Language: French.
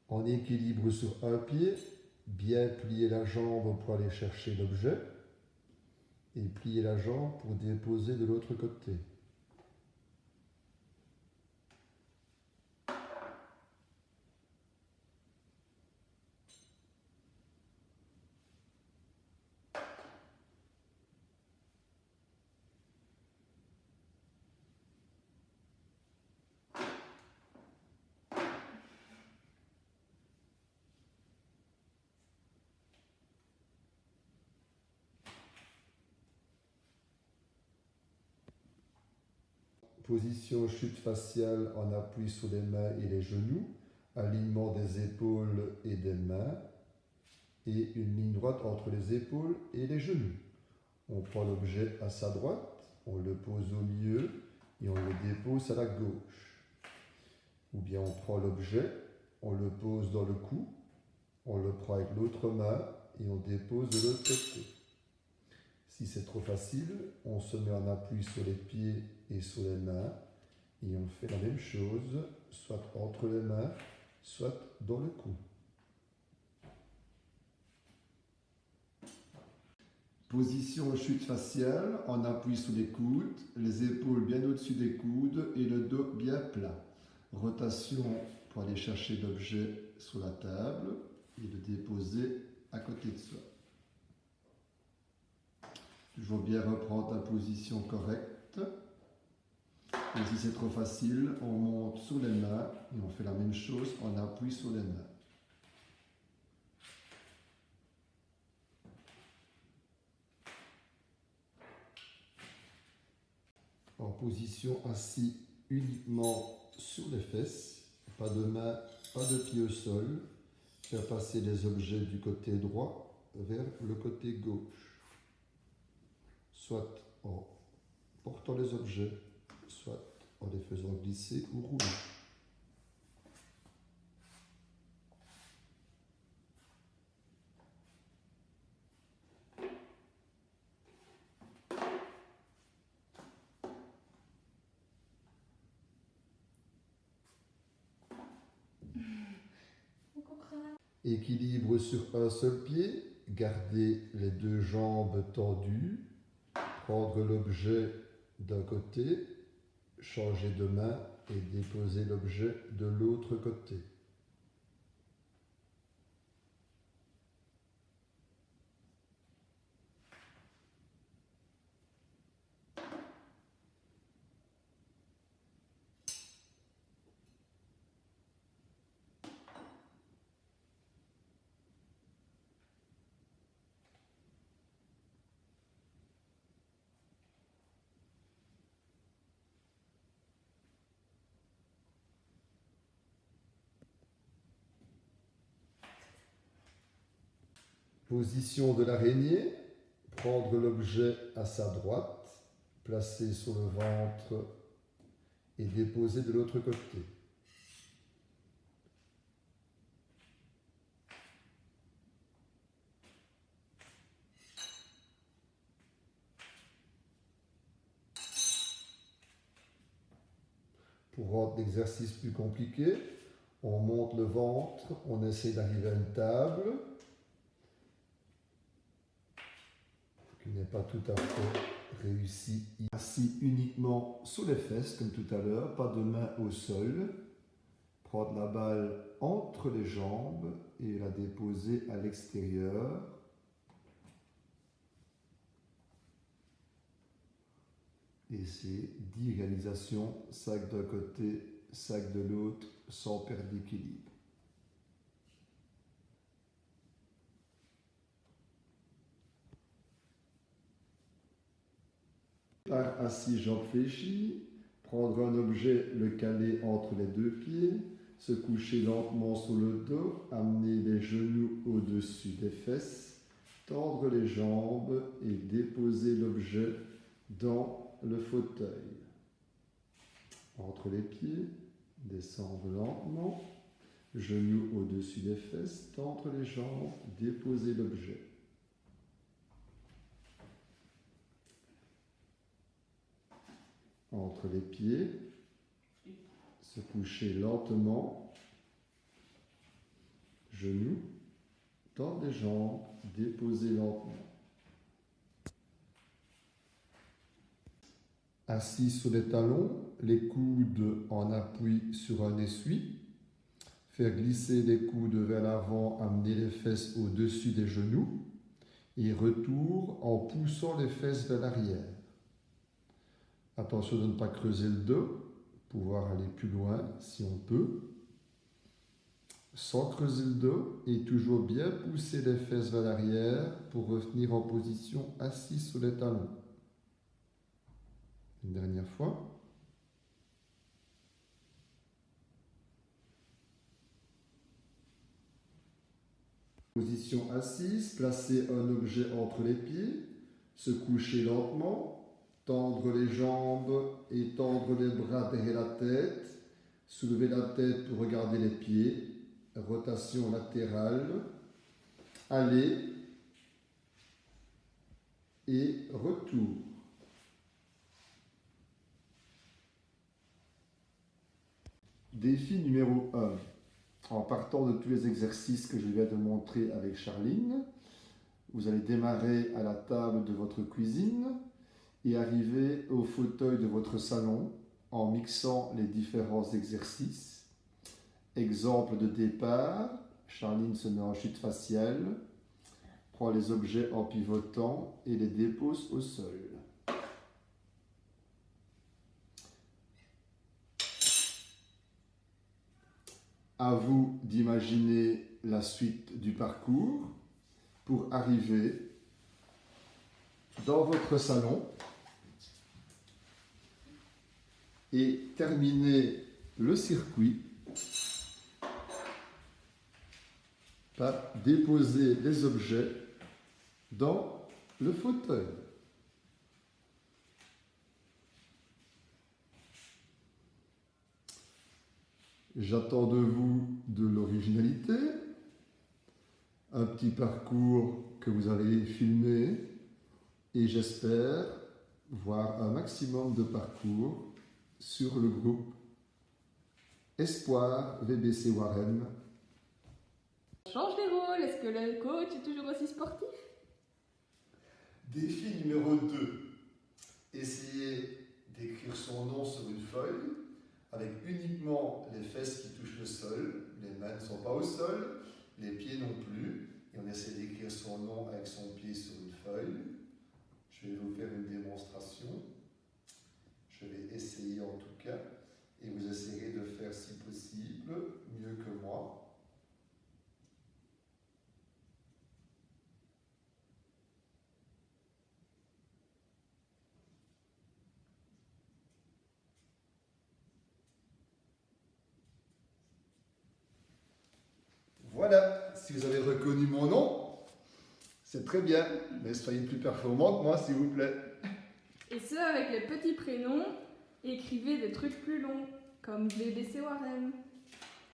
En équilibre sur un pied, bien plier la jambe pour aller chercher l'objet et plier la jambe pour déposer de l'autre côté. Position chute faciale en appui sur les mains et les genoux, alignement des épaules et des mains et une ligne droite entre les épaules et les genoux. On prend l'objet à sa droite, on le pose au milieu et on le dépose à la gauche. Ou bien on prend l'objet, on le pose dans le cou, on le prend avec l'autre main et on dépose de l'autre côté. Si c'est trop facile, on se met en appui sur les pieds et sur les mains et on fait la même chose, soit entre les mains, soit dans le cou. Position chute faciale, en appui sur les coudes, les épaules bien au-dessus des coudes et le dos bien plat. Rotation pour aller chercher l'objet sur la table et le déposer à côté de soi. Toujours bien reprendre la position correcte. Et si c'est trop facile, on monte sur les mains et on fait la même chose en appui sur les mains. En position assis uniquement sur les fesses, pas de main, pas de pied au sol. Faire passer les objets du côté droit vers le côté gauche, soit en portant les objets, soit en les faisant glisser ou rouler. Équilibre sur un seul pied, garder les deux jambes tendues, prendre l'objet d'un côté, changer de main et déposer l'objet de l'autre côté. Position de l'araignée, prendre l'objet à sa droite, placer sur le ventre et déposer de l'autre côté. Pour rendre l'exercice plus compliqué, on monte le ventre, on essaie d'arriver à une table qui n'est pas tout à fait réussie. Assis uniquement sur les fesses comme tout à l'heure, pas de main au sol. Prendre la balle entre les jambes et la déposer à l'extérieur. Et c'est 10 réalisations, sac d'un côté, sac de l'autre, sans perdre d'équilibre. Par assis, jambes fléchies, prendre un objet, le caler entre les deux pieds, se coucher lentement sur le dos, amener les genoux au-dessus des fesses, tendre les jambes et déposer l'objet dans le fauteuil. Entre les pieds, descendre lentement, genoux au-dessus des fesses, tendre les jambes, déposer l'objet. Entre les pieds, se coucher lentement, genoux, tendre les jambes, déposer lentement. Assis sur les talons, les coudes en appui sur un essuie. Faire glisser les coudes vers l'avant, amener les fesses au-dessus des genoux. Et retour en poussant les fesses vers l'arrière. Attention de ne pas creuser le dos, pouvoir aller plus loin si on peut. Sans creuser le dos et toujours bien pousser les fesses vers l'arrière pour revenir en position assis sur les talons. Une dernière fois. Position assise, placer un objet entre les pieds, se coucher lentement, tendre les jambes et tendre les bras derrière la tête, soulever la tête pour regarder les pieds, rotation latérale, aller et retour. Défi numéro 1. En partant de tous les exercices que je viens de montrer avec Charline, vous allez démarrer à la table de votre cuisine et arriver au fauteuil de votre salon en mixant les différents exercices. Exemple de départ, Charline se met en chute faciale, prend les objets en pivotant et les dépose au sol. À vous d'imaginer la suite du parcours pour arriver dans votre salon et terminer le circuit par déposer les objets dans le fauteuil. J'attends de vous de l'originalité, un petit parcours que vous allez filmer et j'espère voir un maximum de parcours sur le groupe Espoir VBC Warem. Change les rôles, est-ce que le coach est toujours aussi sportif? Défi numéro 2. Essayez d'écrire son nom sur une feuille avec uniquement les fesses qui touchent le sol. Les mains ne sont pas au sol, les pieds non plus. Et on essaie d'écrire son nom avec son pied sur une feuille. Je vais vous faire une démonstration. Je vais essayer en tout cas. Et vous essayerez de faire si possible mieux que moi. Voilà, si vous avez reconnu mon nom, c'est très bien, mais soyez plus performant que moi, s'il vous plaît. Et ce, avec les petits prénoms, écrivez des trucs plus longs, comme VBC Warem.